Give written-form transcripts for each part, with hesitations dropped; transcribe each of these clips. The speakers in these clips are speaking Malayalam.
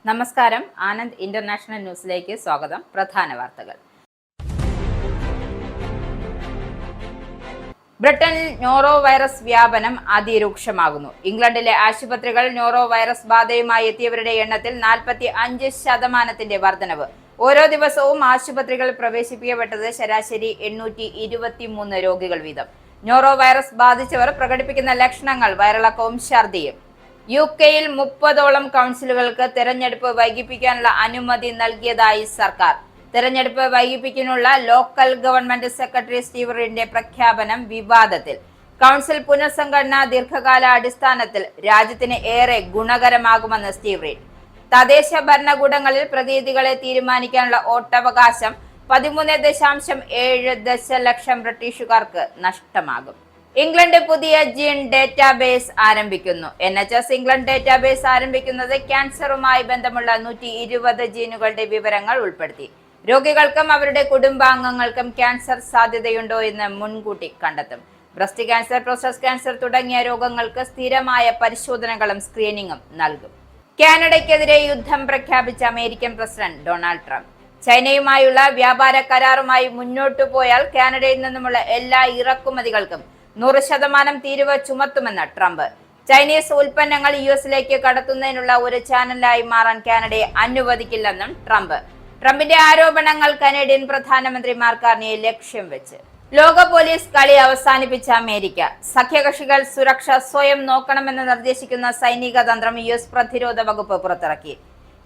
നമസ്കാരം. ആനന്ദ് ഇന്റർനാഷണൽ ന്യൂസിലേക്ക് സ്വാഗതം. പ്രധാന വാർത്തകൾ. ബ്രിട്ടനിൽ നോറോ വൈറസ് വ്യാപനം അതിരൂക്ഷമാകുന്നു. ഇംഗ്ലണ്ടിലെ ആശുപത്രികൾ നോറോ വൈറസ് ബാധയുമായി എത്തിയവരുടെ എണ്ണത്തിൽ 45% വർധനവ്. ഓരോ ദിവസവും ആശുപത്രികൾ പ്രവേശിപ്പിക്കപ്പെട്ടത് ശരാശരി 823 രോഗികൾ വീതം. നോറോ വൈറസ് ബാധിച്ചവർ പ്രകടിപ്പിക്കുന്ന ലക്ഷണങ്ങൾ വയറിളക്കവും ഛർദിയും. UK-യിൽ 30ഓളം കൗൺസിലുകൾക്ക് തെരഞ്ഞെടുപ്പ് വൈകിപ്പിക്കാനുള്ള അനുമതി നൽകിയതായി സർക്കാർ. തെരഞ്ഞെടുപ്പ് വൈകിപ്പിക്കാനുള്ള ലോക്കൽ ഗവൺമെന്റ് സെക്രട്ടറി സ്റ്റീവ് റീഡിന്റെ പ്രഖ്യാപനം വിവാദത്തിൽ. കൗൺസിൽ പുനഃസംഘടന ദീർഘകാല അടിസ്ഥാനത്തിൽ രാജ്യത്തിന് ഏറെ ഗുണകരമാകുമെന്ന് സ്റ്റീവ് റീഡ്. തദ്ദേശ ഭരണകൂടങ്ങളിൽ പ്രതിനിധികളെ തീരുമാനിക്കാനുള്ള വോട്ടവകാശം 13.7 ദശലക്ഷം ബ്രിട്ടീഷുകാർക്ക് നഷ്ടമാകും. ഇംഗ്ലണ്ട് പുതിയ ജീൻ ഡേറ്റാബേസ് ആരംഭിക്കുന്നു. NHS ഇംഗ്ലണ്ട് ഡേറ്റാബേസ് ആരംഭിക്കുന്നത് ക്യാൻസറുമായി ബന്ധമുള്ള 120 ജീനുകളുടെ വിവരങ്ങൾ ഉൾപ്പെടുത്തി. രോഗികൾക്കും അവരുടെ കുടുംബാംഗങ്ങൾക്കും ക്യാൻസർ സാധ്യതയുണ്ടോ എന്ന് മുൻകൂട്ടി കണ്ടെത്തും. ബ്രസ്റ്റ് ക്യാൻസർ, പ്രോസ്റ്റേറ്റ് ക്യാൻസർ തുടങ്ങിയ രോഗങ്ങൾക്ക് സ്ഥിരമായ പരിശോധനകളും സ്ക്രീനിങ്ങും നൽകും. കാനഡയ്ക്കെതിരെ യുദ്ധം പ്രഖ്യാപിച്ച അമേരിക്കൻ പ്രസിഡന്റ് ഡൊണാൾഡ് ട്രംപ്. ചൈനയുമായുള്ള വ്യാപാര കരാറുമായി മുന്നോട്ടു പോയാൽ കാനഡയിൽ നിന്നുമുള്ള എല്ലാ ഇറക്കുമതികൾക്കും 100% തീരുവ ചുമത്തുമെന്ന് ട്രംപ്. ചൈനീസ് ഉൽപ്പന്നങ്ങൾ US-ലേക്ക് കടത്തുന്നതിനുള്ള ഒരു ചാനലായി മാറാൻ കാനഡയെ അനുവദിക്കില്ലെന്നും ട്രംപിന്റെ ആരോപണങ്ങൾ കനേഡിയൻ പ്രധാനമന്ത്രി മാർക്ക് കാർണിയെ ലക്ഷ്യം വെച്ച്. ലോക പോലീസ് കളി അവസാനിപ്പിച്ച അമേരിക്ക. സഖ്യകക്ഷികൾ സുരക്ഷ സ്വയം നോക്കണമെന്ന് നിർദ്ദേശിക്കുന്ന സൈനിക തന്ത്രം US പ്രതിരോധ വകുപ്പ് പുറത്തിറക്കി.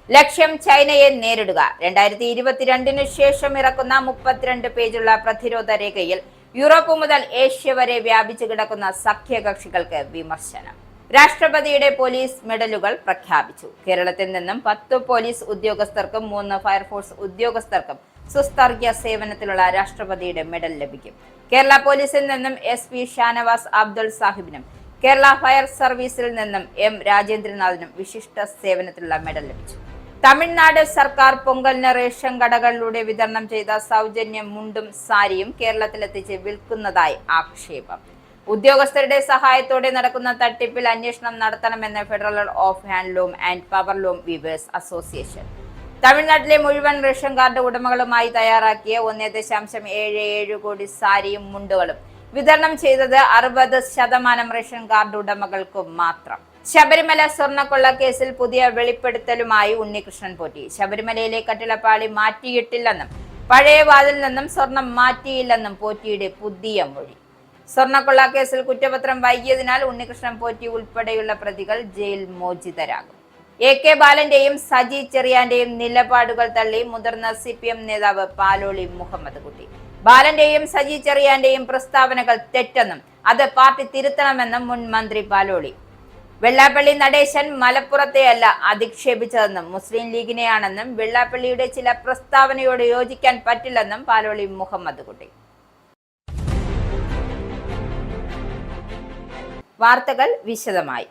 ലക്ഷ്യം ചൈനയെ നേരിടുക. 2022 ശേഷം ഇറക്കുന്ന 32 പേജുള്ള പ്രതിരോധ രേഖയിൽ യൂറോപ്പ് മുതൽ ഏഷ്യ വരെ വ്യാപിച്ചു കിടക്കുന്ന സഖ്യകക്ഷികൾക്ക് വിമർശനം. രാഷ്ട്രപതിയുടെ പോലീസ് മെഡലുകൾ പ്രഖ്യാപിച്ചു. കേരളത്തിൽ നിന്നും 10 പോലീസ് ഉദ്യോഗസ്ഥർക്കും 3 ഫയർഫോഴ്സ് ഉദ്യോഗസ്ഥർക്കും സുസ്ഥർഗ്യ സേവനത്തിലുള്ള രാഷ്ട്രപതിയുടെ മെഡൽ ലഭിക്കും. കേരള പോലീസിൽ നിന്നും SP ഷാനവാസ് അബ്ദുൾ സാഹിബിനും കേരള ഫയർ സർവീസിൽ നിന്നും M രാജേന്ദ്രനാഥിനും വിശിഷ്ട സേവനത്തിലുള്ള മെഡൽ ലഭിച്ചു. തമിഴ്നാട് സർക്കാർ പൊങ്കലിന് റേഷൻ കടകളിലൂടെ വിതരണം ചെയ്ത സൗജന്യ മുണ്ടും സാരിയും കേരളത്തിലെത്തിച്ച് വിൽക്കുന്നതായി ആക്ഷേപം. ഉദ്യോഗസ്ഥരുടെ സഹായത്തോടെ നടക്കുന്ന തട്ടിപ്പിൽ അന്വേഷണം നടത്തണമെന്ന് federal of handloom and powerloom weavers association. തമിഴ്നാട്ടിലെ മുഴുവൻ റേഷൻ കാർഡ് ഉടമകളുമായി തയ്യാറാക്കിയ 1.77 കോടി സാരിയും മുണ്ടുകളും വിതരണം ചെയ്തത് 60% റേഷൻ കാർഡ് ഉടമകൾക്കും മാത്രം. ശബരിമല സ്വർണ്ണക്കൊള്ള കേസിൽ പുതിയ വെളിപ്പെടുത്തലുമായി ഉണ്ണികൃഷ്ണൻ പോറ്റി. ശബരിമലയിലെ കട്ടിളപ്പാളി മാറ്റിയിട്ടില്ലെന്നും പഴയ വാതിൽ നിന്നും സ്വർണം മാറ്റിയില്ലെന്നും പോറ്റിയുടെ പുതിയ മൊഴി. സ്വർണ്ണക്കൊള്ള കേസിൽ കുറ്റപത്രം വൈകിയതിനാൽ ഉണ്ണികൃഷ്ണൻ പോറ്റി ഉൾപ്പെടെയുള്ള പ്രതികൾ ജയിൽ മോചിതരാകും. AK ബാലന്റെയും സജി ചെറിയാന്റെയും നിലപാടുകൾ തള്ളി മുതിർന്ന CPM നേതാവ് പാലോളി മുഹമ്മദ് കുട്ടി. ബാലന്റെയും സജി ചെറിയാന്റെയും പ്രസ്താവനകൾ തെറ്റെന്നും അത് പാർട്ടി തിരുത്തണമെന്നും മുൻ മന്ത്രി പാലോളി. വെള്ളാപ്പള്ളി നടേശൻ മലപ്പുറത്തെയല്ല അധിക്ഷേപിച്ചതെന്നും മുസ്ലിം ലീഗിനെയാണെന്നും വെള്ളാപ്പള്ളിയുടെ ചില പ്രസ്താവനയോട് യോജിക്കാൻ പറ്റില്ലെന്നും പാലോളി മുഹമ്മദ് കുട്ടി. വാർത്തകൾ വിശദമായി.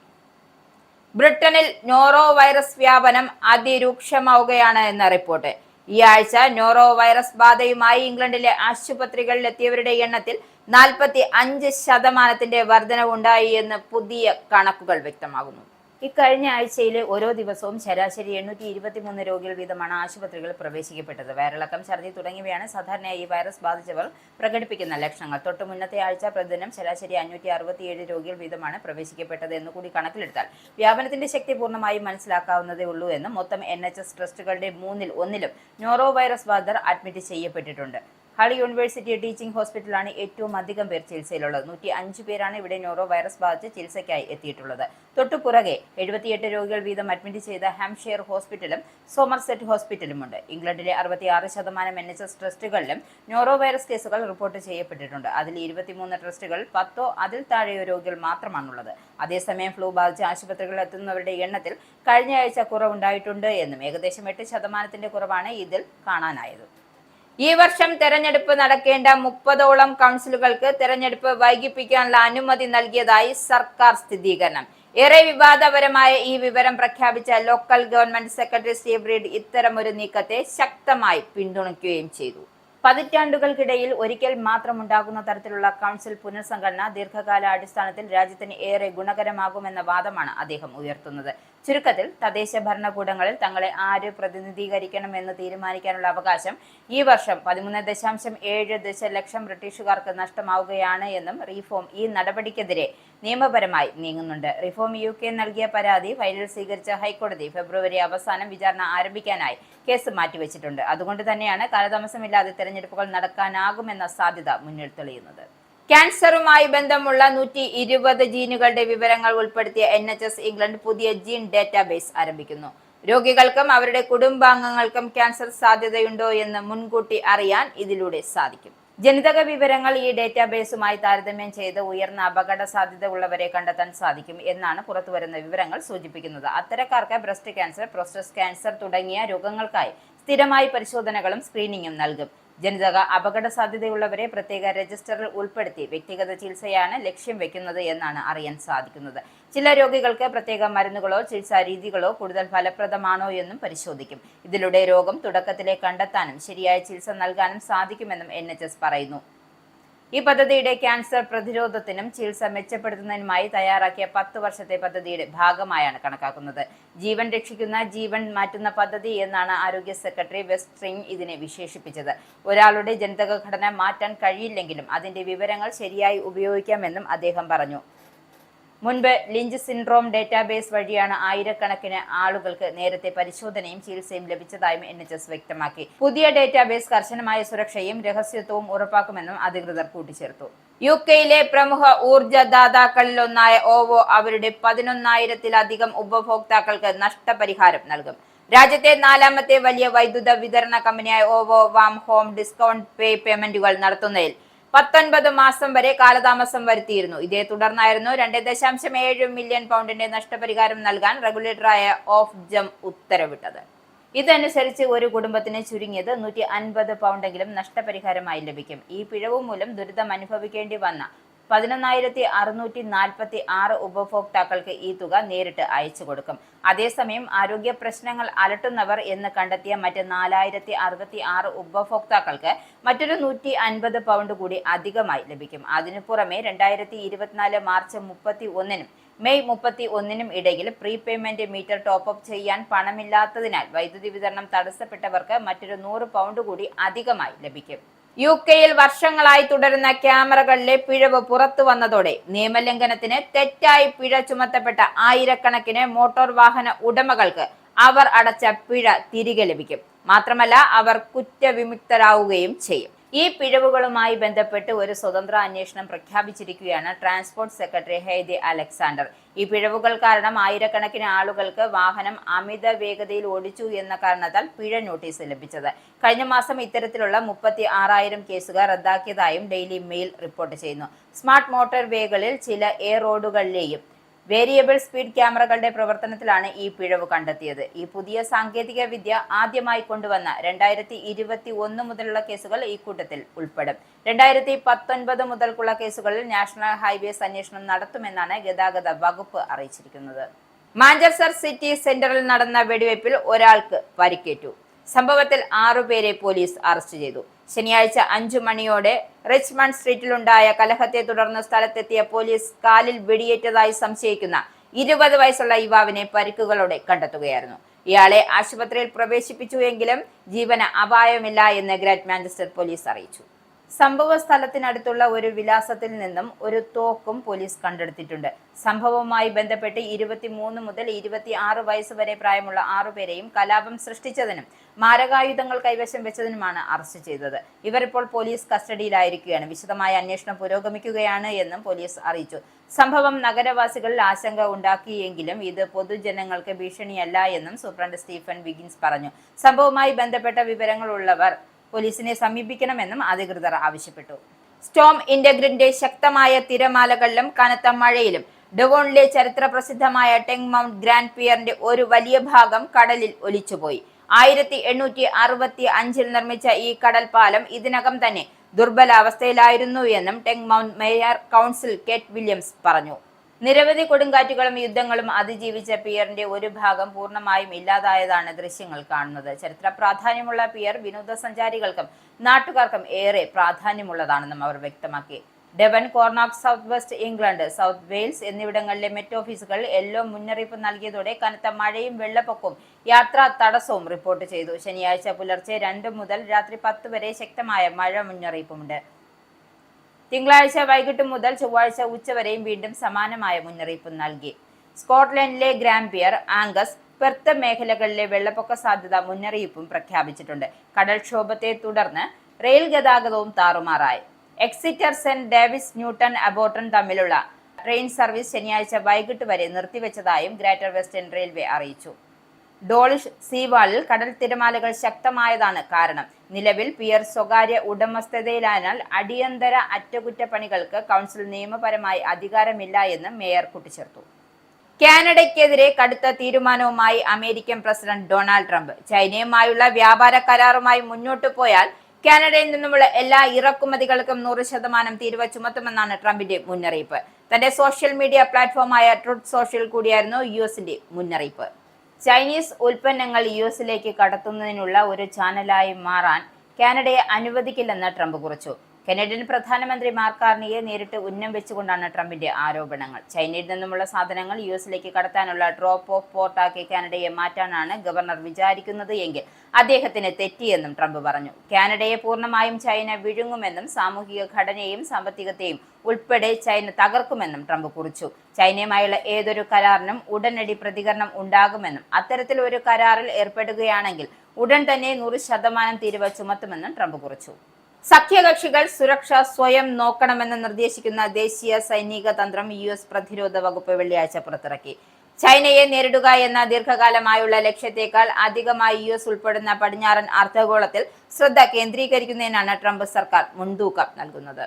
ബ്രിട്ടനിൽ നോറോ വൈറസ് വ്യാപനം അതിരൂക്ഷമാവുകയാണ് എന്ന റിപ്പോർട്ട്. ഈ ആഴ്ച നോറോ വൈറസ് ബാധയുമായി ഇംഗ്ലണ്ടിലെ ആശുപത്രികളിൽ എത്തിയവരുടെ എണ്ണത്തിൽ 45% വർധനവുണ്ടായി എന്ന് പുതിയ കണക്കുകൾ വ്യക്തമാകുന്നു. ഇക്കഴിഞ്ഞ ആഴ്ചയിലെ ഓരോ ദിവസവും ശരാശരി 823 രോഗികൾ വീതമാണ് ആശുപത്രികളിൽ പ്രവേശിക്കപ്പെട്ടത്. വയറിളക്കം, ഛർദി തുടങ്ങിയവയാണ് സാധാരണയായി ഈ വൈറസ് ബാധിച്ചവർ പ്രകടിപ്പിക്കുന്ന ലക്ഷണങ്ങൾ. തൊട്ടു മുന്നത്തെ ആഴ്ച പ്രതിദിനം ശരാശരി 567 രോഗികൾ വീതമാണ് പ്രവേശിക്കപ്പെട്ടത് എന്നുകൂടി കണക്കിലെടുത്താൽ വ്യാപനത്തിന്റെ ശക്തി പൂർണ്ണമായും മനസ്സിലാക്കാവുന്നതേ ഉള്ളൂ എന്ന് മൊത്തം NHS ട്രസ്റ്റുകളുടെ 3-ൽ നോറോ വൈറസ് ബാധിതർ അഡ്മിറ്റ് ചെയ്യപ്പെട്ടിട്ടുണ്ട്. ഹൾ യൂണിവേഴ്സിറ്റി ടീച്ചിംഗ് ഹോസ്പിറ്റലാണ് ഏറ്റവും അധികം പേർ ചികിത്സയിലുള്ളത്. 105 പേരാണ് ഇവിടെ നോറോ വൈറസ് ബാധിച്ച് ചികിത്സയ്ക്കായി എത്തിയിട്ടുള്ളത്. തൊട്ടുപുറകെ 78 രോഗികൾ വീതം അഡ്മിറ്റ് ചെയ്ത ഹാംഷെയർ ഹോസ്പിറ്റലും സോമർസെറ്റ് ഹോസ്പിറ്റലുമുണ്ട്. ഇംഗ്ലണ്ടിലെ 66% NHS ട്രസ്റ്റുകളിലും നോറോ വൈറസ് കേസുകൾ റിപ്പോർട്ട് ചെയ്യപ്പെട്ടിട്ടുണ്ട്. അതിൽ 23 ട്രസ്റ്റുകൾ 10 അതിൽ താഴെയോ രോഗികൾ മാത്രമാണുള്ളത്. അതേസമയം ഫ്ലൂ ബാധിച്ച് ആശുപത്രികളിൽ എത്തുന്നവരുടെ എണ്ണത്തിൽ കഴിഞ്ഞ ആഴ്ച കുറവുണ്ടായിട്ടുണ്ട് എന്നും ഏകദേശം 8% കുറവാണ് ഇതിൽ കാണാനായത്. ഈ വർഷം തെരഞ്ഞെടുപ്പ് നടക്കേണ്ട 30ഓളം കൗൺസിലുകൾക്ക് തെരഞ്ഞെടുപ്പ് വൈകിപ്പിക്കാനുള്ള അനുമതി നൽകിയതായി സർക്കാർ സ്ഥിരീകരണം. ഏറെ വിവാദപരമായ ഈ വിവരം പ്രഖ്യാപിച്ച local government secretary Steve read ഇത്തരമൊരു നീക്കത്തെ ശക്തമായി പിന്തുണയ്ക്കുകയും ചെയ്തു. പതിറ്റാണ്ടുകൾക്കിടയിൽ ഒരിക്കൽ മാത്രമുണ്ടാകുന്ന തരത്തിലുള്ള കൗൺസിൽ പുനഃസംഘടന ദീർഘകാല അടിസ്ഥാനത്തിൽ രാജ്യത്തിന് ഏറെ ഗുണകരമാകുമെന്ന വാദമാണ് അദ്ദേഹം ഉയർത്തുന്നത്. ചുരുക്കത്തിൽ, തദ്ദേശ ഭരണകൂടങ്ങളിൽ തങ്ങളെ ആര് പ്രതിനിധീകരിക്കണമെന്ന് തീരുമാനിക്കാനുള്ള അവകാശം ഈ വർഷം 13.7 ദശലക്ഷം ബ്രിട്ടീഷുകാർക്ക് നഷ്ടമാവുകയാണ് എന്നും റീഫോം ഈ നടപടിക്കെതിരെ നിയമപരമായി നീങ്ങുന്നുണ്ട്. റിഫോം UK നൽകിയ പരാതി ഫയലിൽ സ്വീകരിച്ച ഹൈക്കോടതി ഫെബ്രുവരി അവസാനം വിചാരണ ആരംഭിക്കാനായി കേസ് മാറ്റിവെച്ചിട്ടുണ്ട്. അതുകൊണ്ട് തന്നെയാണ് കാലതാമസമില്ലാതെ തെരഞ്ഞെടുപ്പുകൾ നടക്കാനാകുമെന്ന സാധ്യത മുന്നിൽ തെളിയുന്നത്. ക്യാൻസറുമായി ബന്ധമുള്ള 120 ജീനുകളുടെ വിവരങ്ങൾ ഉൾപ്പെടുത്തിയ NHS ഇംഗ്ലണ്ട് പുതിയ ജീൻ ഡേറ്റാബേസ് ആരംഭിക്കുന്നു. രോഗികൾക്കും അവരുടെ കുടുംബാംഗങ്ങൾക്കും ക്യാൻസർ സാധ്യതയുണ്ടോ എന്ന് മുൻകൂട്ടി അറിയാൻ ഇതിലൂടെ സാധിക്കും. ജനിതക വിവരങ്ങൾ ഈ ഡേറ്റാബേസുമായി താരതമ്യം ചെയ്ത് ഉയർന്ന അപകട സാധ്യത ഉള്ളവരെ കണ്ടെത്താൻ സാധിക്കും എന്നാണ് പുറത്തുവരുന്ന വിവരങ്ങൾ സൂചിപ്പിക്കുന്നത്. അത്തരക്കാർക്ക് ബ്രസ്റ്റ് ക്യാൻസർ, പ്രോസ്റ്റേറ്റ് ക്യാൻസർ തുടങ്ങിയ രോഗങ്ങൾക്കായി സ്ഥിരമായി പരിശോധനകളും സ്ക്രീനിങ്ങും നൽകും. ജനിതക അപകട സാധ്യതയുള്ളവരെ പ്രത്യേക രജിസ്റ്ററിൽ ഉൾപ്പെടുത്തി വ്യക്തിഗത ചികിത്സയാണ് ലക്ഷ്യം വെക്കുന്നത് എന്നാണ് അറിയാൻ സാധിക്കുന്നത്. ചില രോഗികൾക്ക് പ്രത്യേക മരുന്നുകളോ ചികിത്സാ രീതികളോ കൂടുതൽ ഫലപ്രദമാണോ എന്നും പരിശോധിക്കും. ഇതിലൂടെ രോഗം തുടക്കത്തിലെ കണ്ടെത്താനും ശരിയായ ചികിത്സ നൽകാനും സാധിക്കുമെന്നും NHS പറയുന്നു. ഈ പദ്ധതിയുടെ ക്യാൻസർ പ്രതിരോധത്തിനും ചികിത്സ മെച്ചപ്പെടുത്തുന്നതിനുമായി തയ്യാറാക്കിയ 10 വർഷത്തെ പദ്ധതിയുടെ ഭാഗമായാണ് കണക്കാക്കുന്നത്. ജീവൻ രക്ഷിക്കുന്ന ജീവൻ മാറ്റുന്ന പദ്ധതി എന്നാണ് ആരോഗ്യ സെക്രട്ടറി വെസ്ട്രിങ് ഇതിനെ വിശേഷിപ്പിച്ചത്. ഒരാളുടെ ജനിതക ഘടന മാറ്റാൻ കഴിയില്ലെങ്കിലും അതിന്റെ വിവരങ്ങൾ ശരിയായി ഉപയോഗിക്കാമെന്നും അദ്ദേഹം പറഞ്ഞു. മുൻപ് ലിഞ്ച് സിൻഡ്രോം ഡേറ്റാബേസ് വഴിയാണ് ആയിരക്കണക്കിന് ആളുകൾക്ക് നേരത്തെ പരിശോധനയും ചികിത്സയും ലഭിച്ചതായും NHS വ്യക്തമാക്കി. പുതിയ ഡേറ്റാബേസ് കർശനമായ സുരക്ഷയും രഹസ്യത്വവും ഉറപ്പാക്കുമെന്നും അധികൃതർ കൂട്ടിച്ചേർത്തു. UKയിലെ പ്രമുഖ ഊർജ്ജദാതാക്കളിലൊന്നായ OVO അവരുടെ 11,000-ലധികം ഉപഭോക്താക്കൾക്ക് നഷ്ടപരിഹാരം നൽകും. രാജ്യത്തെ 4ാമത്തെ വലിയ വൈദ്യുത വിതരണ കമ്പനിയായ OVO വാം ഹോം ഡിസ്കൗണ്ട് പേ പേയ്മെന്റുകൾ നടത്തുന്നതിൽ 19 മാസം വരെ കാലതാമസം വരുത്തിയിരുന്നു. ഇതേ തുടർന്നായിരുന്നു 2.7 മില്യൺ പൗണ്ടിന്റെ നഷ്ടപരിഹാരം നൽകാൻ റെഗുലേറ്ററായ ഓഫ്ജം ഉത്തരവിട്ടത്. ഇതനുസരിച്ച് ഒരു കുടുംബത്തിന് ചുരുങ്ങിയത് 150 പൗണ്ടെങ്കിലും നഷ്ടപരിഹാരമായി ലഭിക്കും. ഈ പിഴവ് മൂലം ദുരിതം അനുഭവിക്കേണ്ടി വന്ന 11,646 ഉപഭോക്താക്കൾക്ക് ഈ തുക നേരിട്ട് അയച്ചു കൊടുക്കും. അതേസമയം ആരോഗ്യ പ്രശ്നങ്ങൾ അലട്ടുന്നവർ എന്ന് കണ്ടെത്തിയ മറ്റ് 4,066 ഉപഭോക്താക്കൾക്ക് മറ്റൊരു 150 പൗണ്ട് കൂടി അധികമായി ലഭിക്കും. അതിനു പുറമെ 2024 മാർച്ച് 31-നും മെയ് 31-നും ഇടയിൽ പ്രീപേയ്മെന്റ് മീറ്റർ ടോപ്പപ്പ് ചെയ്യാൻ പണമില്ലാത്തതിനാൽ വൈദ്യുതി വിതരണം തടസ്സപ്പെട്ടവർക്ക് മറ്റൊരു 100 പൗണ്ട് കൂടി അധികമായി ലഭിക്കും. UKയിൽ വർഷങ്ങളായി തുടരുന്ന ക്യാമറകളിലെ പിഴവ് പുറത്തു വന്നതോടെ നിയമലംഘനത്തിന് തെറ്റായി പിഴ ചുമത്തപ്പെട്ട ആയിരക്കണക്കിന് മോട്ടോർ വാഹന ഉടമകൾക്ക് അവർ അടച്ച പിഴ തിരികെ ലഭിക്കും. മാത്രമല്ല, അവർ കുറ്റവിമുക്തരാവുകയും ചെയ്യും. ഈ പിഴവുകളുമായി ബന്ധപ്പെട്ട് ഒരു സ്വതന്ത്ര അന്വേഷണം പ്രഖ്യാപിച്ചിരിക്കുകയാണ് ട്രാൻസ്പോർട്ട് സെക്രട്ടറി ഹെയ്ദി അലക്സാണ്ടർ. ഈ പിഴവുകൾ കാരണം ആയിരക്കണക്കിന് ആളുകൾക്ക് വാഹനം അമിത വേഗതയിൽ ഓടിച്ചു എന്ന കാരണത്താൽ പിഴ നോട്ടീസ് ലഭിച്ചത്. കഴിഞ്ഞ മാസം ഇത്തരത്തിലുള്ള 36,000 കേസുകൾ റദ്ദാക്കിയതായും ഡെയിലി മെയിൽ റിപ്പോർട്ട് ചെയ്യുന്നു. സ്മാർട്ട് മോട്ടോർ വേകളിൽ ചില റോഡുകളിലെയും വേരിയബിൾ സ്പീഡ് ക്യാമറകളുടെ പ്രവർത്തനത്തിലാണ് ഈ പിഴവ് കണ്ടെത്തിയത്. ഈ പുതിയ സാങ്കേതിക വിദ്യ ആദ്യമായി കൊണ്ടുവന്ന 2021 മുതലുള്ള കേസുകൾ ഈ കൂട്ടത്തിൽ ഉൾപ്പെടും. 2019 മുതൽക്കുള്ള കേസുകളിൽ നാഷണൽ ഹൈവേസ് അന്വേഷണം നടത്തുമെന്നാണ് ഗതാഗത വകുപ്പ് അറിയിച്ചിരിക്കുന്നത്. മാഞ്ചസ്റ്റർ സിറ്റി സെന്ററിൽ നടന്ന വെടിവയ്പിൽ ഒരാൾക്ക് പരിക്കേറ്റു. സംഭവത്തിൽ 6 പേരെ പോലീസ് അറസ്റ്റ് ചെയ്തു. ശനിയാഴ്ച 5 മണിയോടെ റിച്ച്മണ്ട് സ്ട്രീറ്റിലുണ്ടായ കലഹത്തെ തുടർന്ന് സ്ഥലത്തെത്തിയ പോലീസ് കാലിൽ വെടിയേറ്റതായി സംശയിക്കുന്ന 20 വയസ്സുള്ള യുവാവിനെ പരിക്കുകളോടെ കണ്ടെത്തുകയായിരുന്നു. ഇയാളെ ആശുപത്രിയിൽ പ്രവേശിപ്പിച്ചുവെങ്കിലും ജീവന് അപായമില്ല എന്ന് ഗ്രേറ്റ് മാഞ്ചസ്റ്റർ പോലീസ് അറിയിച്ചു. സംഭവ സ്ഥലത്തിനടുത്തുള്ള ഒരു വിലാസത്തിൽ നിന്നും ഒരു തോക്കും പോലീസ് കണ്ടെടുത്തിട്ടുണ്ട്. സംഭവവുമായി ബന്ധപ്പെട്ട് 23 മുതൽ 26 വയസ്സ് വരെ പ്രായമുള്ള 6 പേരെയും കലാപം സൃഷ്ടിച്ചതിനും മാരകായുധങ്ങൾ കൈവശം വെച്ചതിനുമാണ് അറസ്റ്റ് ചെയ്തത്. ഇവർ ഇപ്പോൾ പോലീസ് കസ്റ്റഡിയിലായിരിക്കുകയാണ്. വിശദമായ അന്വേഷണം പുരോഗമിക്കുകയാണ് എന്നും പോലീസ് അറിയിച്ചു. സംഭവം നഗരവാസികളിൽ ആശങ്ക ഉണ്ടാക്കിയെങ്കിലും ഇത് പൊതുജനങ്ങൾക്ക് ഭീഷണിയല്ല എന്നും സൂപ്രണ്ട് സ്റ്റീഫൻ വിഗിൻസ് പറഞ്ഞു. സംഭവവുമായി ബന്ധപ്പെട്ട വിവരങ്ങളുള്ളവർ പോലീസിനെ സമീപിക്കണമെന്നും അധികൃതർ ആവശ്യപ്പെട്ടു. സ്റ്റോം ഇന്റഗ്രിന്റെ ശക്തമായ തിരമാലകളിലും കനത്ത മഴയിലും ഡെവോണിലെ ചരിത്ര പ്രസിദ്ധമായ ടെങ് മൗണ്ട് ഗ്രാൻഡ് പിയറിന്റെ ഒരു വലിയ ഭാഗം കടലിൽ ഒലിച്ചുപോയി. 1865-ൽ നിർമ്മിച്ച ഈ കടൽ പാലം ഇതിനകം തന്നെ ദുർബല അവസ്ഥയിലായിരുന്നു എന്നും ടെങ് മൗണ്ട് മേയർ കൗൺസിൽ കേറ്റ് വില്യംസ് പറഞ്ഞു. നിരവധി കൊടുങ്കാറ്റുകളും യുദ്ധങ്ങളും അതിജീവിച്ച പിയറിന്റെ ഒരു ഭാഗം പൂർണ്ണമായും ഇല്ലാതായതാണ് ദൃശ്യങ്ങൾ കാണുന്നത്. ചരിത്ര പ്രാധാന്യമുള്ള പിയർ വിനോദസഞ്ചാരികൾക്കും നാട്ടുകാർക്കും ഏറെ പ്രാധാന്യമുള്ളതാണെന്നും അവർ വ്യക്തമാക്കി. Devon, Cornwall, south west England, south Wales എന്നിവിടങ്ങളിലെ മെറ്റ് ഓഫീസുകൾ യെല്ലോ മുന്നറിയിപ്പ് നൽകിയതോടെ കനത്ത മഴയും വെള്ളപ്പൊക്കവും യാത്രാ തടസ്സവും റിപ്പോർട്ട് ചെയ്തു. ശനിയാഴ്ച പുലർച്ചെ 2 മുതൽ രാത്രി 10 വരെ ശക്തമായ മഴ മുന്നറിയിപ്പുമുണ്ട്. തിങ്കളാഴ്ച വൈകിട്ട് മുതൽ ചൊവ്വാഴ്ച ഉച്ചവരെയും വീണ്ടും സമാനമായ മുന്നറിയിപ്പ് നൽകി. സ്കോട്ട്ലൻഡിലെ ഗ്രാംപിയർ, ആംഗസ്, പെർത്ത് മേഖലകളിലെ വെള്ളപ്പൊക്ക സാധ്യത മുന്നറിയിപ്പും പ്രഖ്യാപിച്ചിട്ടുണ്ട്. കടൽക്ഷോഭത്തെ തുടർന്ന് റെയിൽ ഗതാഗതവും താറുമാറായി. എക്സിറ്റർ, സെന്റ് ഡേവിസ്, ന്യൂട്ടൺ അബോട്ടൺ തമ്മിലുള്ള ട്രെയിൻ സർവീസ് ശനിയാഴ്ച വൈകിട്ട് വരെ നിർത്തിവെച്ചതായും ഗ്രേറ്റർ വെസ്റ്റേൺ റെയിൽവേ അറിയിച്ചു. ഡോളിഷ് സീവാളിൽ കടൽ തിരമാലകൾ ശക്തമായതാണ് കാരണം. നിലവിൽ പിയർ സ്വകാര്യ ഉടമസ്ഥതയിലായതിനാൽ അടിയന്തര അറ്റകുറ്റപ്പണികൾക്ക് കൗൺസിൽ നിയമപരമായി അധികാരമില്ല എന്ന് മേയർ കൂട്ടിച്ചേർത്തു. കാനഡയ്ക്കെതിരെ കടുത്ത തീരുമാനവുമായി അമേരിക്കൻ പ്രസിഡന്റ് ഡൊണാൾഡ് ട്രംപ്. ചൈനയുമായുള്ള വ്യാപാര കരാറുമായി മുന്നോട്ടു പോയാൽ കാനഡയിൽ നിന്നുമുള്ള എല്ലാ ഇറക്കുമതികൾക്കും 100% തീരുവ ചുമത്തുമെന്നാണ് ട്രംപിന്റെ മുന്നറിയിപ്പ്. തന്റെ സോഷ്യൽ മീഡിയ പ്ലാറ്റ്ഫോമായ ട്രൂത്ത് സോഷ്യൽ കൂടിയായിരുന്നു യുഎസിന്റെ മുന്നറിയിപ്പ്. ചൈനീസ് ഉൽപ്പന്നങ്ങൾ യുഎസിലേക്ക് കടത്തുന്നതിനുള്ള ഒരു ചാനലായി മാറാൻ കാനഡയെ അനുവദിക്കില്ലെന്ന് ട്രംപ് കുറിച്ചു. കനേഡിയൻ പ്രധാനമന്ത്രി മാർക്ക് കാർണിയെ നേരിട്ട് ഉന്നം വെച്ചുകൊണ്ടാണ് ട്രംപിന്റെ ആരോപണങ്ങൾ. ചൈനയിൽ നിന്നുമുള്ള സാധനങ്ങൾ യുഎസിലേക്ക് കടത്താനുള്ള ഡ്രോപ്പ് ഓഫ് പോർട്ടാക്കി കാനഡയെ മാറ്റാനാണ് ഗവർണർ വിചാരിക്കുന്നത് എങ്കിൽ അദ്ദേഹത്തിന് തെറ്റിയെന്നും ട്രംപ് പറഞ്ഞു. കാനഡയെ പൂർണ്ണമായും ചൈന വിഴുങ്ങുമെന്നും സാമൂഹിക ഘടനയെയും സാമ്പത്തികത്തെയും ഉൾപ്പെടെ ചൈന തകർക്കുമെന്നും ട്രംപ് കുറിച്ചു. ചൈനയുമായുള്ള ഏതൊരു കരാറിനും ഉടനടി പ്രതികരണം ഉണ്ടാകുമെന്നും അത്തരത്തിൽ ഒരു കരാറിൽ ഏർപ്പെടുകയാണെങ്കിൽ ഉടൻ തന്നെ 100% തീരുവ ചുമത്തുമെന്നും ട്രംപ് കുറിച്ചു. സഖ്യകക്ഷികൾ സുരക്ഷ സ്വയം നോക്കണമെന്ന് നിർദ്ദേശിക്കുന്ന ദേശീയ സൈനിക തന്ത്രം യുഎസ് പ്രതിരോധ വകുപ്പ് വെള്ളിയാഴ്ച പുറത്തിറക്കി. ചൈനയെ നേരിടുക എന്ന ദീർഘകാലമായുള്ള ലക്ഷ്യത്തേക്കാൾ അധികമായി യുഎസ് ഉൾപ്പെടുന്ന പടിഞ്ഞാറൻ അർദ്ധഗോളത്തിൽ ശ്രദ്ധ കേന്ദ്രീകരിക്കുന്നതിനാണ് ട്രംപ് സർക്കാർ മുൻതൂക്കം നൽകുന്നത്.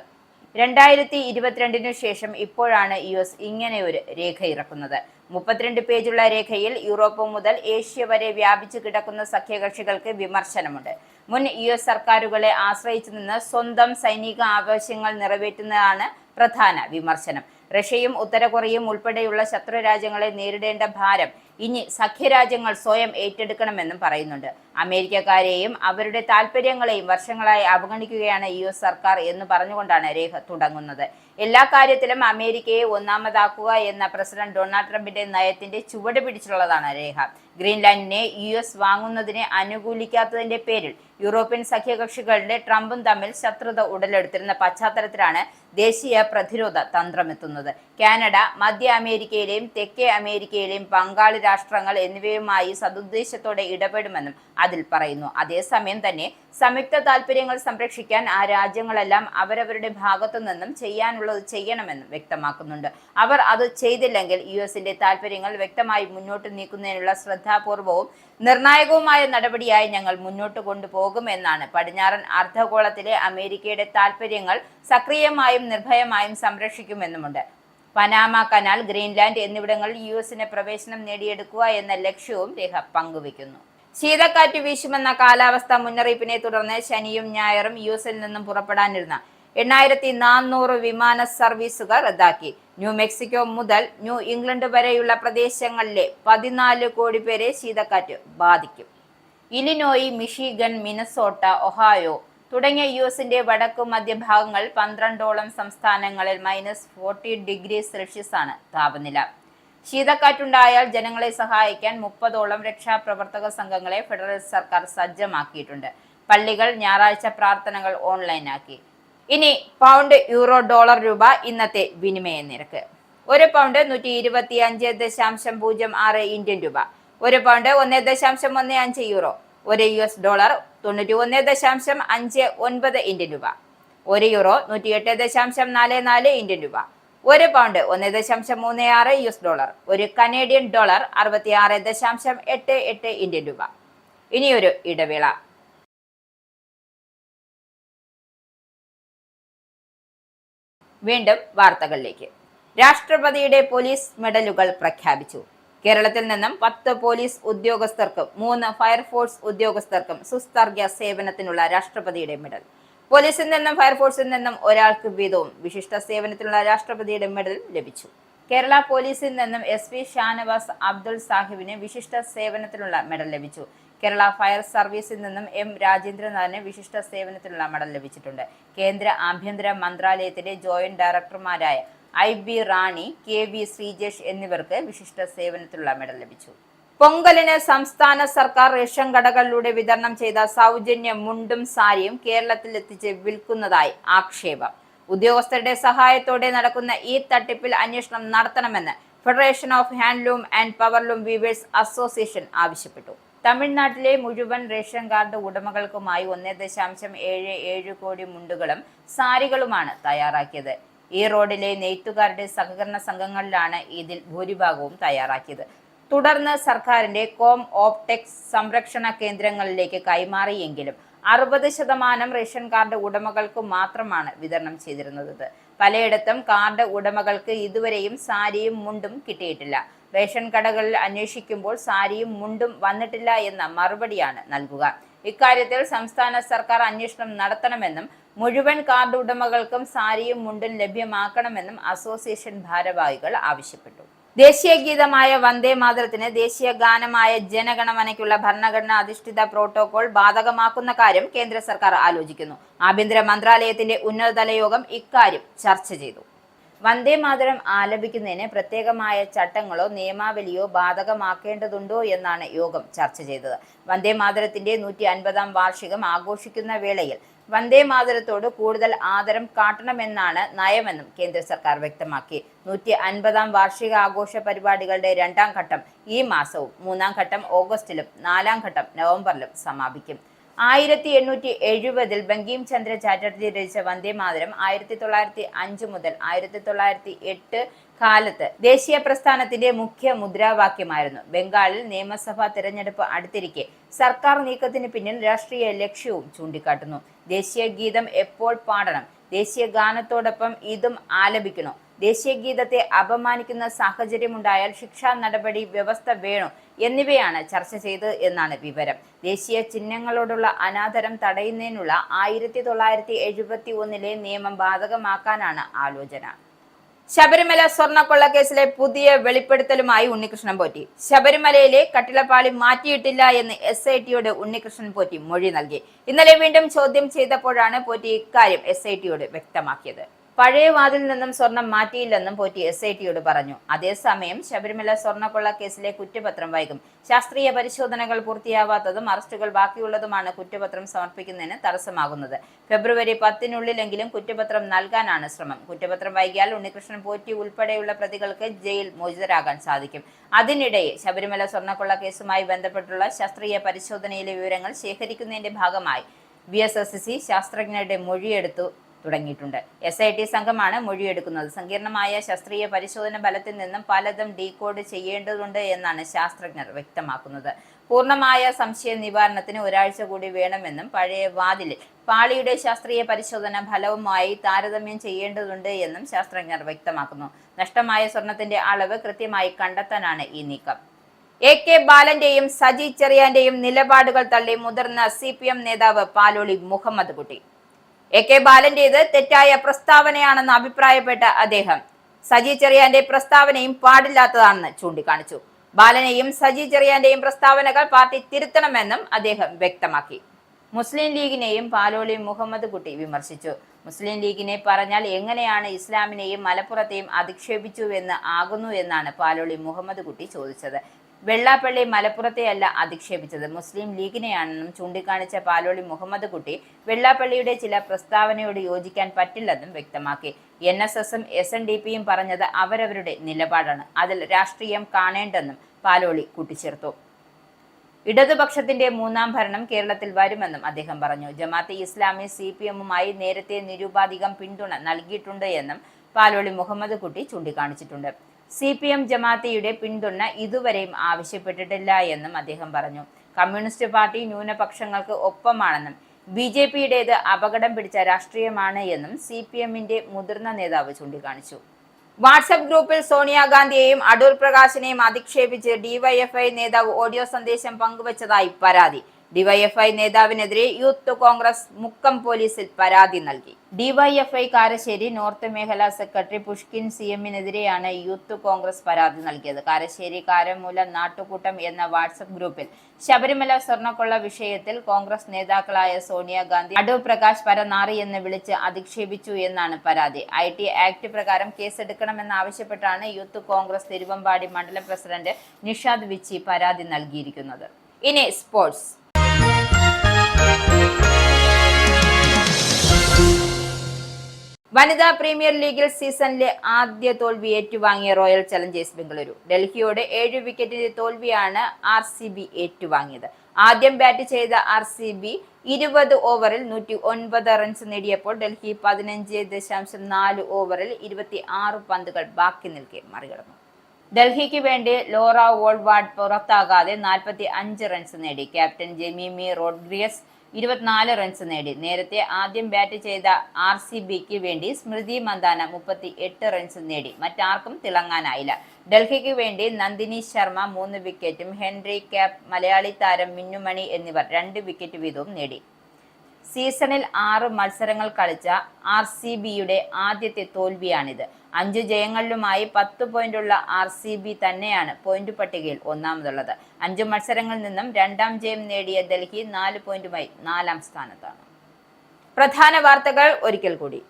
2022 ശേഷം ഇപ്പോഴാണ് യുഎസ് ഇങ്ങനെയൊരു രേഖ ഇറക്കുന്നത്. 32 പേജുള്ള രേഖയിൽ യൂറോപ്പ് മുതൽ ഏഷ്യ വരെ വ്യാപിച്ചു കിടക്കുന്ന സഖ്യകക്ഷികൾക്ക് വിമർശനമുണ്ട്. മുൻ യുഎസ് സർക്കാരുകളെ ആശ്രയിച്ചു നിന്ന് സ്വന്തം സൈനിക ആവശ്യങ്ങൾ നിറവേറ്റുന്നതാണ് പ്രധാന വിമർശനം. റഷ്യയും ഉത്തര കൊറിയയും ഉൾപ്പെടെയുള്ള ശത്രു രാജ്യങ്ങളെ നേരിടേണ്ട ഭാരം ഇനി സഖ്യരാജ്യങ്ങൾ സ്വയം ഏറ്റെടുക്കണമെന്നും പറയുന്നുണ്ട്. അമേരിക്കക്കാരെയും അവരുടെ താൽപര്യങ്ങളെയും വർഷങ്ങളായി അവഗണിക്കുകയാണ് യുഎസ് സർക്കാർ എന്ന് പറഞ്ഞുകൊണ്ടാണ് രേഖ തുടങ്ങുന്നത്. എല്ലാ കാര്യത്തിലും അമേരിക്കയെ ഒന്നാമതാക്കുക എന്ന പ്രസിഡന്റ് ഡൊണാൾഡ് ട്രംപിന്റെ നയത്തിന്റെ ചുവട് പിടിച്ചുള്ളതാണ് രേഖ. ഗ്രീൻലാൻഡിനെ യുഎസ് വാങ്ങുന്നതിനെ അനുകൂലിക്കാത്തതിന്റെ പേരിൽ യൂറോപ്യൻ സഖ്യകക്ഷികളുടെ ട്രംപും തമ്മിൽ ശത്രുത ഉടലെടുത്തിരുന്ന പശ്ചാത്തലത്തിലാണ് ദേശീയ പ്രതിരോധ തന്ത്രമെത്തുന്നത്. കാനഡ, മധ്യ അമേരിക്കയിലെയും തെക്കേ അമേരിക്കയിലെയും പങ്കാളി രാഷ്ട്രങ്ങൾ എന്നിവയുമായി സദുദ്ദേശത്തോടെ ഇടപെടുമെന്നും അതിൽ പറയുന്നു. അതേസമയം തന്നെ സംയുക്ത താൽപര്യങ്ങൾ സംരക്ഷിക്കാൻ ആ രാജ്യങ്ങളെല്ലാം അവരവരുടെ ഭാഗത്തു നിന്നും ചെയ്യാനുള്ളത് ചെയ്യണമെന്നും വ്യക്തമാക്കുന്നുണ്ട്. അവർ അത് ചെയ്തില്ലെങ്കിൽ യുഎസിന്റെ താൽപര്യങ്ങൾ വ്യക്തമായി മുന്നോട്ട് നീക്കുന്നതിനുള്ള ശ്രദ്ധാപൂർവവും നിർണായകവുമായ നടപടിയായി ഞങ്ങൾ മുന്നോട്ട് കൊണ്ടുപോകുമെന്നാണ്. പടിഞ്ഞാറൻ അർദ്ധഗോളത്തിലെ അമേരിക്കയുടെ താൽപര്യങ്ങൾ സക്രിയമായും നിർഭയമായും സംരക്ഷിക്കുമെന്നുമുണ്ട്. പനാമ കനാൽ, ഗ്രീൻലാൻഡ് എന്നിവിടങ്ങളിൽ യുഎസിന് പ്രവേശനം നേടിയെടുക്കുക എന്ന ലക്ഷ്യവും രേഖ പങ്കുവയ്ക്കുന്നു. ശീതക്കാറ്റ് വീശുമെന്ന കാലാവസ്ഥാ മുന്നറിയിപ്പിനെ തുടർന്ന് ശനിയും ഞായറും യുഎസിൽ നിന്നും പുറപ്പെടാനിരുന്ന 8400 വിമാന സർവീസുകൾ റദ്ദാക്കി. ന്യൂ മെക്സിക്കോ മുതൽ ന്യൂ ഇംഗ്ലണ്ട് വരെയുള്ള പ്രദേശങ്ങളിലെ 14 കോടി പേരെ ശീതക്കാറ്റ് ബാധിക്കും. ഇലിനോയി, മിഷിഗൺ, മിനസോട്ട, ഒഹായോ തുടങ്ങിയ യുഎസിന്റെ വടക്കു മധ്യഭാഗങ്ങൾ 12ഓളം സംസ്ഥാനങ്ങളിൽ -40°C ആണ് താപനില. ശീതക്കാറ്റുണ്ടായാൽ ജനങ്ങളെ സഹായിക്കാൻ 30ഓളം രക്ഷാപ്രവർത്തക സംഘങ്ങളെ ഫെഡറൽ സർക്കാർ സജ്ജമാക്കിയിട്ടുണ്ട്. പള്ളികൾ ഞായറാഴ്ച പ്രാർത്ഥനകൾ ഓൺലൈനാക്കി. ഇനി പൗണ്ട്, യൂറോ, ഡോളർ, രൂപ ഇന്നത്തെ വിനിമയ നിരക്ക്. 1 പൗണ്ട് 125.06 ഇന്ത്യൻ രൂപ, 1 pound 1.15 euro, 1 US dollar 91.59 Indian രൂപ, 1 യൂറോ 108.44 ഇന്ത്യൻ രൂപ, 1 pound 1.36 US dollar, 1 Canadian dollar 66.88 Indian രൂപ. ഇനിയൊരു ഇടവേള. വീണ്ടും വാർത്തകളിലേക്ക്. രാഷ്ട്രപതിയുടെ പോലീസ് മെഡലുകൾ പ്രഖ്യാപിച്ചു. കേരളത്തിൽ നിന്നും 10 പോലീസ് ഉദ്യോഗസ്ഥർക്കും 3 ഫയർഫോഴ്സ് ഉദ്യോഗസ്ഥർക്കും സുസ്ഥർഗ്യ സേവനത്തിനുള്ള രാഷ്ട്രപതിയുടെ മെഡൽ. പോലീസിൽ നിന്നും ഫയർഫോഴ്സിൽ നിന്നും ഒരാൾക്ക് വീതവും വിശിഷ്ട സേവനത്തിനുള്ള രാഷ്ട്രപതിയുടെ മെഡൽ ലഭിച്ചു. കേരള പോലീസിൽ നിന്നും SP ഷാനവാസ് അബ്ദുൾ സാഹിബിന് വിശിഷ്ട സേവനത്തിനുള്ള മെഡൽ ലഭിച്ചു. കേരള ഫയർ സർവീസിൽ നിന്നും M രാജേന്ദ്രനാഥിന് വിശിഷ്ട സേവനത്തിനുള്ള മെഡൽ ലഭിച്ചിട്ടുണ്ട്. കേന്ദ്ര ആഭ്യന്തര മന്ത്രാലയത്തിലെ ജോയിന്റ് ഡയറക്ടർമാരായ IB റാണി, KV ശ്രീജേഷ് എന്നിവർക്ക് വിശിഷ്ട സേവനത്തിനുള്ള മെഡൽ ലഭിച്ചു. പൊങ്കലിന് സംസ്ഥാന സർക്കാർ റേഷൻ കടകളിലൂടെ വിതരണം ചെയ്ത സൗജന്യ മുണ്ടും സാരിയും കേരളത്തിൽ എത്തിച്ച് വിൽക്കുന്നതായി ആക്ഷേപം. ഉദ്യോഗസ്ഥരുടെ സഹായത്തോടെ നടക്കുന്ന ഈ തട്ടിപ്പിൽ അന്വേഷണം നടത്തണമെന്ന് federation of handloom and powerloom weavers association ആവശ്യപ്പെട്ടു. തമിഴ്നാട്ടിലെ മുഴുവൻ റേഷൻ കാർഡ് ഉടമകൾക്കുമായി 1.77 കോടി മുണ്ടുകളും സാരികളുമാണ് തയ്യാറാക്കിയത്. ഈ റോഡിലെ നെയ്ത്തുകാരുടെ സഹകരണ സംഘങ്ങളിലാണ് ഇതിൽ ഭൂരിഭാഗവും തയ്യാറാക്കിയത്. തുടർന്ന് സർക്കാരിന്റെ കോം ഓപ്ടെക്സ് സംരക്ഷണ കേന്ദ്രങ്ങളിലേക്ക് കൈമാറിയെങ്കിലും 60% റേഷൻ കാർഡ് ഉടമകൾക്ക് മാത്രമാണ് വിതരണം ചെയ്തിരുന്നത്. പലയിടത്തും കാർഡ് ഉടമകൾക്ക് ഇതുവരെയും സാരിയും മുണ്ടും കിട്ടിയിട്ടില്ല. റേഷൻ കടകളിൽ അന്വേഷിക്കുമ്പോൾ സാരിയും മുണ്ടും വന്നിട്ടില്ല എന്ന മറുപടിയാണ് നൽകുക. ഇക്കാര്യത്തിൽ സംസ്ഥാന സർക്കാർ അന്വേഷണം നടത്തണമെന്നും മുഴുവൻ കാർഡ് ഉടമകൾക്കും സാരിയും മുണ്ടും ലഭ്യമാക്കണമെന്നും അസോസിയേഷൻ ഭാരവാഹികൾ ആവശ്യപ്പെട്ടു. ദേശീയ ഗീതമായ വന്ദേ മാതരത്തിന് ദേശീയ ഗാനമായ ജനഗണമനയ്ക്കുള്ള ഭരണഘടനാ അധിഷ്ഠിത പ്രോട്ടോകോൾ ബാധകമാക്കുന്ന കാര്യം കേന്ദ്ര സർക്കാർ ആലോചിക്കുന്നു. ആഭ്യന്തര മന്ത്രാലയത്തിന്റെ ഉന്നതതല യോഗം ഇക്കാര്യം ചർച്ച ചെയ്തു. വന്ദേ മാതരം ആലപിക്കുന്നതിന് പ്രത്യേകമായ ചട്ടങ്ങളോ നിയമാവലിയോ ബാധകമാക്കേണ്ടതുണ്ടോ എന്നാണ് യോഗം ചർച്ച ചെയ്തത്. വന്ദേ മാതരത്തിന്റെ 150-ാം വാർഷികം ആഘോഷിക്കുന്ന വേളയിൽ വന്ദേ മാതരത്തോട് കൂടുതൽ ആദരം കാട്ടണമെന്നാണ് നയമെന്നും കേന്ദ്ര സർക്കാർ വ്യക്തമാക്കി. 150-ാം വാർഷികാഘോഷ പരിപാടികളുടെ 2ാം ഘട്ടം ഈ മാസവും 3ാം ഘട്ടം ഓഗസ്റ്റിലും 4ാം ഘട്ടം നവംബറിലും സമാപിക്കും. 1870-ൽ ബങ്കിം ചന്ദ്ര ചാറ്റർജി രചിച്ച വന്ദേ മാതരം 1905 മുതൽ 1908 കാലത്ത് ദേശീയ പ്രസ്ഥാനത്തിന്റെ മുഖ്യ മുദ്രാവാക്യമായിരുന്നു. ബംഗാളിൽ നിയമസഭാ തിരഞ്ഞെടുപ്പ് അടുത്തിരിക്കെ സർക്കാർ നീക്കത്തിന് പിന്നിൽ രാഷ്ട്രീയ ലക്ഷ്യവും ചൂണ്ടിക്കാട്ടുന്നു. ദേശീയ ഗീതം എപ്പോൾ പാടണം, ദേശീയ ഗാനത്തോടൊപ്പം ഇതും ആലപിക്കണോ, ദേശീയ ഗീതത്തെ അപമാനിക്കുന്ന സാഹചര്യമുണ്ടായാൽ ശിക്ഷാ നടപടി വ്യവസ്ഥ വേണോ എന്നിവയാണ് ചർച്ച ചെയ്തത് എന്നാണ് വിവരം. ദേശീയ ചിഹ്നങ്ങളോടുള്ള അനാദരം തടയുന്നതിനുള്ള 1971-ലെ നിയമം ബാധകമാക്കാനാണ് ആലോചന. ശബരിമല സ്വർണ്ണക്കൊള്ളക്കേസിലെ പുതിയ വെളിപ്പെടുത്തലുമായി ഉണ്ണികൃഷ്ണൻ പോറ്റി. ശബരിമലയിലെ കട്ടിളപ്പാളി മാറ്റിയിട്ടില്ല എന്ന് SITയോട് ഉണ്ണികൃഷ്ണൻ പോറ്റി മൊഴി നൽകി. ഇന്നലെ വീണ്ടും ചോദ്യം ചെയ്തപ്പോഴാണ് പോറ്റി ഇക്കാര്യം SITയോട് വ്യക്തമാക്കിയത്. പഴയ വാതിൽ നിന്നും സ്വർണം മാറ്റിയില്ലെന്നും പോറ്റി SITയോട് പറഞ്ഞു. അതേസമയം ശബരിമല സ്വർണ്ണക്കൊള്ള കേസിലെ കുറ്റപത്രം വൈകും. ശാസ്ത്രീയ പരിശോധനകൾ പൂർത്തിയാവാത്തതും അറസ്റ്റുകൾ ബാക്കിയുള്ളതുമാണ് കുറ്റപത്രം സമർപ്പിക്കുന്നതിന് തടസ്സമാകുന്നത്. ഫെബ്രുവരി 10-നുള്ളിലെങ്കിലും കുറ്റപത്രം നൽകാനാണ് ശ്രമം. കുറ്റപത്രം വൈകിയാൽ ഉണ്ണികൃഷ്ണൻ പോറ്റി ഉൾപ്പെടെയുള്ള പ്രതികൾക്ക് ജയിൽ മോചിതരാകാൻ സാധിക്കും. അതിനിടെ ശബരിമല സ്വർണ്ണക്കൊള്ള കേസുമായി ബന്ധപ്പെട്ടുള്ള ശാസ്ത്രീയ പരിശോധനയിലെ വിവരങ്ങൾ ശേഖരിക്കുന്നതിന്റെ ഭാഗമായി VSSC ശാസ്ത്രജ്ഞരുടെ മൊഴിയെടുത്തു തുടങ്ങിയിട്ടുണ്ട്. SIT സംഘമാണ് മൊഴിയെടുക്കുന്നത്. സങ്കീർണമായ ശാസ്ത്രീയ പരിശോധന ഫലത്തിൽ നിന്നും പലതും ഡീകോഡ് ചെയ്യേണ്ടതുണ്ട് എന്നാണ് ശാസ്ത്രജ്ഞർ വ്യക്തമാക്കുന്നത്. പൂർണ്ണമായ സംശയ നിവാരണത്തിന് ഒരാഴ്ച കൂടി വേണമെന്നും പഴയ വാതിലിൽ പാളിയുടെ ശാസ്ത്രീയ പരിശോധന ഫലവുമായി താരതമ്യം ചെയ്യേണ്ടതുണ്ട് എന്നും ശാസ്ത്രജ്ഞർ വ്യക്തമാക്കുന്നു. നഷ്ടമായ സ്വർണത്തിന്റെ അളവ് കൃത്യമായി കണ്ടെത്താനാണ് ഈ നീക്കം. AK ബാലന്റെയും സജി ചെറിയാന്റെയും നിലപാടുകൾ തള്ളി മുതിർന്ന CPM നേതാവ് പാലോളി മുഹമ്മദ് കുട്ടി. AK ബാലന്റേത് തെറ്റായ പ്രസ്താവനയാണെന്ന് അഭിപ്രായപ്പെട്ട അദ്ദേഹം സജി ചെറിയാന്റെ പ്രസ്താവനയും പാടില്ലാത്തതാണെന്ന് ചൂണ്ടിക്കാണിച്ചു. ബാലനെയും സജി ചെറിയാന്റെയും പ്രസ്താവനകൾ പാർട്ടി തിരുത്തണമെന്നും അദ്ദേഹം വ്യക്തമാക്കി. മുസ്ലിം ലീഗിനെയും പാലോളി മുഹമ്മദ് കുട്ടി വിമർശിച്ചു. മുസ്ലിം ലീഗിനെ പറഞ്ഞാൽ എങ്ങനെയാണ് ഇസ്ലാമിനെയും മലപ്പുറത്തെയും അധിക്ഷേപിച്ചുവെന്ന് ആകുന്നു എന്നാണ് പാലോളി മുഹമ്മദ് കുട്ടി ചോദിച്ചത്. വെള്ളാപ്പള്ളി മലപ്പുറത്തെയല്ല അധിക്ഷേപിച്ചത്, മുസ്ലിം ലീഗിനെയാണെന്നും ചൂണ്ടിക്കാണിച്ച പാലോളി മുഹമ്മദ് കുട്ടി വെള്ളാപ്പള്ളിയുടെ ചില പ്രസ്താവനയോട് യോജിക്കാൻ പറ്റില്ലെന്നും വ്യക്തമാക്കി. NSSും SNDPയും പറഞ്ഞത് അവരവരുടെ നിലപാടാണ്, അതിൽ രാഷ്ട്രീയം കാണേണ്ടെന്നും പാലോളി കൂട്ടിച്ചേർത്തു. ഇടതുപക്ഷത്തിന്റെ 3ാം ഭരണം കേരളത്തിൽ വരുമെന്നും അദ്ദേഹം പറഞ്ഞു. ജമാഅത്തെ ഇസ്ലാമി CPMുമായി നേരത്തെ നിരുപാധികം പിന്തുണ നൽകിയിട്ടുണ്ട് എന്നും പാലോളി മുഹമ്മദ് കുട്ടി ചൂണ്ടിക്കാണിച്ചിട്ടുണ്ട്. CPM ജമാഅത്തിയുടെ പിന്തുണ ഇതുവരെയും ആവശ്യപ്പെട്ടിട്ടില്ല എന്നും അദ്ദേഹം പറഞ്ഞു. കമ്മ്യൂണിസ്റ്റ് പാർട്ടി ന്യൂനപക്ഷങ്ങൾക്ക് ഒപ്പമാണെന്നും BJPയുടേത് അപകടം പിടിച്ച രാഷ്ട്രീയമാണ് എന്നും CPMന്റെ മുതിർന്ന നേതാവ് ചൂണ്ടിക്കാണിച്ചു. വാട്സ്ആപ്പ് ഗ്രൂപ്പിൽ സോണിയാഗാന്ധിയെയും അടൂർ പ്രകാശിനെയും അധിക്ഷേപിച്ച് DYFI നേതാവ് ഓഡിയോ സന്ദേശം പങ്കുവച്ചതായി പരാതി. ഡിവൈഎഫ്ഐ നേതാവിനെതിരെ യൂത്ത് കോൺഗ്രസ് മുക്കം പോലീസിൽ പരാതി നൽകി. ഡിവൈഎഫ്ഐ കാരശ്ശേരി നോർത്ത് മേഖലാ സെക്രട്ടറി പുഷ്കിൻ സിഎമ്മിനെതിരെയാണ് യൂത്ത് കോൺഗ്രസ് പരാതി നൽകിയത്. കാരശ്ശേരി കാരമൂല നാട്ടുകൂട്ടം എന്ന വാട്സ്ആപ്പ് ഗ്രൂപ്പിൽ ശബരിമല സ്വർണ്ണക്കൊള്ള വിഷയത്തിൽ കോൺഗ്രസ് നേതാക്കളായ സോണിയാഗാന്ധി, അടൂർ പ്രകാശ് പരനാറി എന്ന് വിളിച്ച് അധിക്ഷേപിച്ചു എന്നാണ് പരാതി. IT ആക്ട് പ്രകാരം കേസെടുക്കണമെന്നാവശ്യപ്പെട്ടാണ് യൂത്ത് കോൺഗ്രസ് തിരുവമ്പാടി മണ്ഡലം പ്രസിഡന്റ് നിഷാദ് വിച്ചി പരാതി നൽകിയിരിക്കുന്നത്. ഇനി സ്പോർട്സ്. വനിതാ പ്രീമിയർ ലീഗിൽ സീസണിലെ ആദ്യ തോൽവി ഏറ്റുവാങ്ങിയ റോയൽ ചലഞ്ചേഴ്സ് ബംഗളൂരു. ഡൽഹിയോട് 7 വിക്കറ്റിന്റെ തോൽവിയാണ് RCB ഏറ്റുവാങ്ങിയത്. ആദ്യം ബാറ്റ് ചെയ്ത RCB 20 ഓവറിൽ 109 റൺസ് നേടിയപ്പോൾ ഡൽഹി 15.4 ഓവറിൽ 26 പന്തുകൾ ബാക്കി നിൽക്കെ മറികടന്നു. ഡൽഹിക്ക് വേണ്ടി ലോറ വോൾവാർഡ് പുറത്താകാതെ 45 റൺസ് നേടി. ക്യാപ്റ്റൻ ജെമീമി റോഡ്രിഗസ് 24 റൺസ് നേടി. നേരത്തെ ആദ്യം ബാറ്റ് ചെയ്ത RCBക്ക് വേണ്ടി സ്മൃതി മന്ദാന 38 റൺസ് നേടി. മറ്റാർക്കും തിളങ്ങാനായില്ല. ഡൽഹിക്ക് വേണ്ടി നന്ദിനി ശർമ്മ 3 വിക്കറ്റും ഹെൻറി ക്യാപ്പ്, മലയാളി താരം മിന്നുമണി എന്നിവർ 2 വിക്കറ്റ് വീതവും നേടി. സീസണിൽ 6 മത്സരങ്ങൾ കളിച്ച RCBയുടെ ആദ്യത്തെ തോൽവിയാണിത്. 5 ജയങ്ങളിലുമായി 10 പോയിന്റുള്ള RCB തന്നെയാണ് പോയിന്റ് പട്ടികയിൽ ഒന്നാമതുള്ളത്. 5 മത്സരങ്ങളിൽ നിന്നും 2ാം ജയം നേടിയ ഡൽഹി 4 പോയിന്റുമായി 4ാം സ്ഥാനത്താണ്. പ്രധാന വാർത്തകൾ ഒരിക്കൽ കൂടി.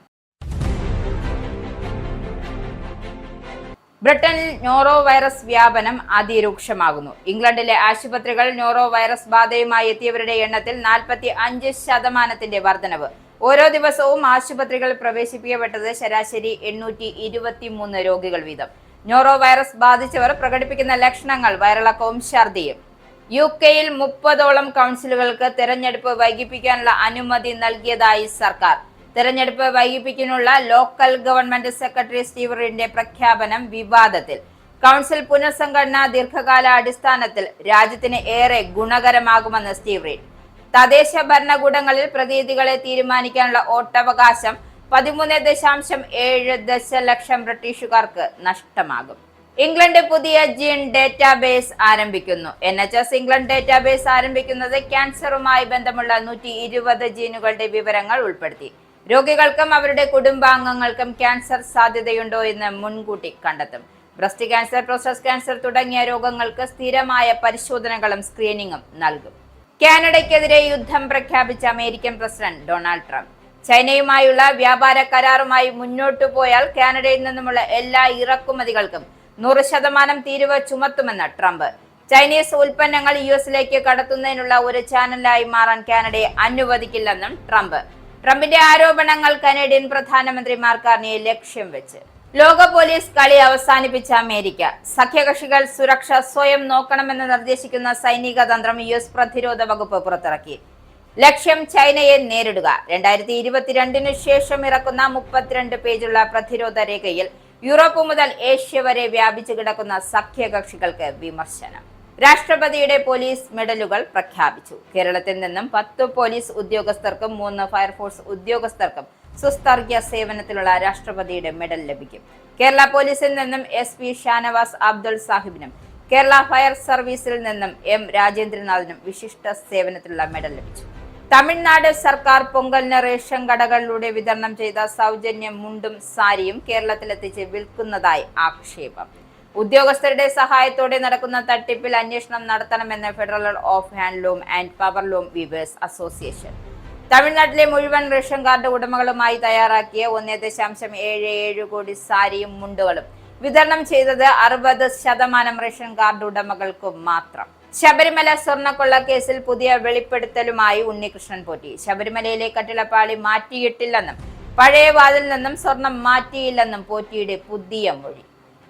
ബ്രിട്ടനിൽ നോറോ വൈറസ് വ്യാപനം അതിരൂക്ഷമാകുന്നു. ഇംഗ്ലണ്ടിലെ ആശുപത്രികൾ നോറോ വൈറസ് ബാധയുമായി എത്തിയവരുടെ എണ്ണത്തിൽ 45% വർധനവ്. ഓരോ ദിവസവും ആശുപത്രികൾ പ്രവേശിപ്പിക്കപ്പെട്ടത് ശരാശരി 823 രോഗികൾ വീതം. നോറോ വൈറസ് ബാധിച്ചവർ പ്രകടിപ്പിക്കുന്ന ലക്ഷണങ്ങൾ വയറിളക്കവും ഛർദിയും. UK-യിൽ 30ഓളം കൗൺസിലുകൾക്ക് തെരഞ്ഞെടുപ്പ് വൈകിപ്പിക്കാനുള്ള അനുമതി നൽകിയതായി സർക്കാർ. തെരഞ്ഞെടുപ്പ് വൈകിപ്പിക്കാനുള്ള ലോക്കൽ ഗവൺമെന്റ് സെക്രട്ടറി സ്റ്റീവ് റീഡിന്റെ പ്രഖ്യാപനം വിവാദത്തിൽ. കൗൺസിൽ പുനഃസംഘടന ദീർഘകാല അടിസ്ഥാനത്തിൽ രാജ്യത്തിന് ഏറെ ഗുണകരമാകുമെന്ന് സ്റ്റീവ് റീഡ്. തദ്ദേശ ഭരണകൂടങ്ങളിൽ പ്രതിനിധികളെ തീരുമാനിക്കാനുള്ള വോട്ടവകാശം 13.7 ദശലക്ഷം ബ്രിട്ടീഷുകാർക്ക് നഷ്ടമാകും. ഇംഗ്ലണ്ട് പുതിയ ജീൻ ഡേറ്റാബേസ് ആരംഭിക്കുന്നു. NHS ഇംഗ്ലണ്ട് ഡേറ്റാബേസ് ആരംഭിക്കുന്നത് ക്യാൻസറുമായി ബന്ധമുള്ള 120 ജീനുകളുടെ വിവരങ്ങൾ ഉൾപ്പെടുത്തി. രോഗികൾക്കും അവരുടെ കുടുംബാംഗങ്ങൾക്കും ക്യാൻസർ സാധ്യതയുണ്ടോ എന്ന് മുൻകൂട്ടി കണ്ടെത്തും. ബ്രസ്റ്റ് ക്യാൻസർ, പ്രോസ്റ്റേറ്റ് ക്യാൻസർ തുടങ്ങിയ രോഗങ്ങൾക്ക് സ്ഥിരമായ പരിശോധനകളും സ്ക്രീനിങ്ങും നൽകും. കാനഡയ്ക്കെതിരെ യുദ്ധം പ്രഖ്യാപിച്ച അമേരിക്കൻ പ്രസിഡന്റ് ഡൊണാൾഡ് ട്രംപ്. ചൈനയുമായുള്ള വ്യാപാര കരാറുമായി മുന്നോട്ടു പോയാൽ കാനഡയിൽ നിന്നുമുള്ള എല്ലാ ഇറക്കുമതികൾക്കും 100% തീരുവ ചുമത്തുമെന്ന് ട്രംപ്. ചൈനീസ് ഉൽപ്പന്നങ്ങൾ US-ലേക്ക് കടത്തുന്നതിനുള്ള ഒരു ചാനലായി മാറാൻ കാനഡയെ അനുവദിക്കില്ലെന്നും ട്രംപ്. ട്രംപിന്റെ ആരോപണങ്ങൾ കനേഡിയൻ പ്രധാനമന്ത്രി മാർക്ക് കാർണിയെ ലക്ഷ്യം വെച്ച്. ലോക പോലീസ് കളി അവസാനിപ്പിച്ച അമേരിക്ക. സഖ്യകക്ഷികൾ സുരക്ഷ സ്വയം നോക്കണമെന്ന് നിർദ്ദേശിക്കുന്ന സൈനിക തന്ത്രം US പ്രതിരോധ വകുപ്പ് പുറത്തിറക്കി. ലക്ഷ്യം ചൈനയെ നേരിടുക. 2022 ശേഷം ഇറക്കുന്ന 32 പേജുള്ള പ്രതിരോധ രേഖയിൽ യൂറോപ്പ് മുതൽ ഏഷ്യ വരെ വ്യാപിച്ചു കിടക്കുന്ന സഖ്യകക്ഷികൾക്ക് വിമർശനം. രാഷ്ട്രപതിയുടെ പോലീസ് മെഡലുകൾ പ്രഖ്യാപിച്ചു. കേരളത്തിൽ നിന്നും 10 പോലീസ് ഉദ്യോഗസ്ഥർക്കും 3 ഫയർഫോഴ്സ് ഉദ്യോഗസ്ഥർക്കും സുസ്ഥർഗ്യ സേവനത്തിലുള്ള രാഷ്ട്രപതിയുടെ മെഡൽ ലഭിക്കും. കേരള പോലീസിൽ നിന്നും SP ഷാനവാസ് അബ്ദുൾ സാഹിബിനും കേരള ഫയർ സർവീസിൽ നിന്നും M രാജേന്ദ്രനാഥിനും വിശിഷ്ട സേവനത്തിലുള്ള മെഡൽ ലഭിച്ചു. തമിഴ്നാട് സർക്കാർ പൊങ്കലിന് റേഷൻ കടകളിലൂടെ വിതരണം ചെയ്ത സൗജന്യ മുണ്ടും സാരിയും കേരളത്തിലെത്തിച്ച് വിൽക്കുന്നതായി ആക്ഷേപം. ഉദ്യോഗസ്ഥരുടെ സഹായത്തോടെ നടക്കുന്ന തട്ടിപ്പിൽ അന്വേഷണം നടത്തണമെന്ന് federal of handloom and powerloom weavers association. തമിഴ്നാട്ടിലെ മുഴുവൻ റേഷൻ കാർഡ് ഉടമകളുമായി തയ്യാറാക്കിയ 1.77 കോടി സാരിയും മുണ്ടുകളും വിതരണം ചെയ്തത് 60% റേഷൻ കാർഡ് ഉടമകൾക്ക് മാത്രം. ശബരിമല സ്വർണ്ണക്കൊള്ള കേസിൽ പുതിയ വെളിപ്പെടുത്തലുമായി ഉണ്ണികൃഷ്ണൻ പോറ്റി. ശബരിമലയിലെ കട്ടിളപ്പാളി മാറ്റിയിട്ടില്ലെന്നും പഴയ വാതിൽ നിന്നും സ്വർണം മാറ്റിയില്ലെന്നും പോറ്റിയുടെ പുതിയ മൊഴി.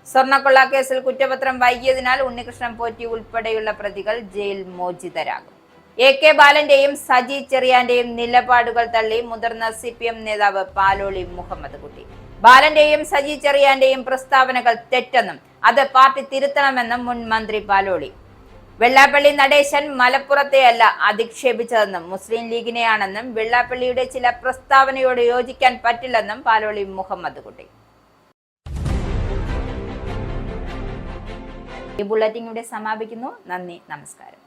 സ്വർണ്ണക്കൊള്ള കേസിൽ കുറ്റപത്രം വൈകിയതിനാൽ ഉണ്ണികൃഷ്ണൻ പോറ്റി ഉൾപ്പെടെയുള്ള പ്രതികൾ ജയിൽ മോചിതരാകും. AK ബാലന്റെയും സജി ചെറിയാന്റെയും നിലപാടുകൾ തള്ളി മുതിർന്ന CPM നേതാവ് പാലോളി മുഹമ്മദ് കുട്ടി. ബാലന്റെയും സജി ചെറിയാന്റെയും പ്രസ്താവനകൾ തെറ്റെന്നും അത് പാർട്ടി തിരുത്തണമെന്നും മുൻ മന്ത്രി പാലോളി. വെള്ളാപ്പള്ളി നടേശൻ മലപ്പുറത്തെയല്ല അധിക്ഷേപിച്ചതെന്നും മുസ്ലിം ലീഗിനെയാണെന്നും വെള്ളാപ്പള്ളിയുടെ ചില പ്രസ്താവനയോട് യോജിക്കാൻ പറ്റില്ലെന്നും പാലോളി മുഹമ്മദ് കുട്ടി. ഈ ബുള്ളറ്റിൻ ഇവിടെ സമാപിക്കുന്നു. നന്ദി, നമസ്കാരം.